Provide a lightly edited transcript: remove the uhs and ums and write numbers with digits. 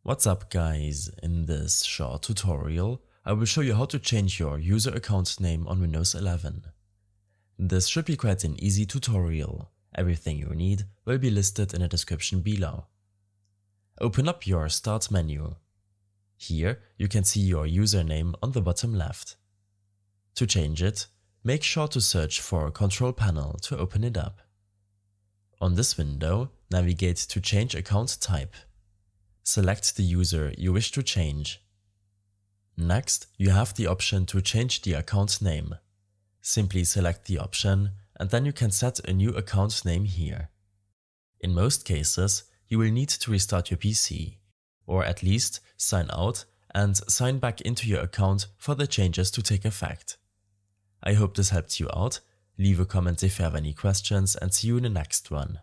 What's up guys, in this short tutorial I will show you how to change your user account name on Windows 11. This should be quite an easy tutorial, everything you need will be listed in the description below. Open up your Start menu. Here you can see your username on the bottom left. To change it, make sure to search for Control Panel to open it up. On this window, navigate to Change Account Type. Select the user you wish to change. Next, you have the option to change the account name. Simply select the option and then you can set a new account name here. In most cases, you will need to restart your PC, or at least sign out and sign back into your account for the changes to take effect. I hope this helped you out. Leave a comment if you have any questions and see you in the next one.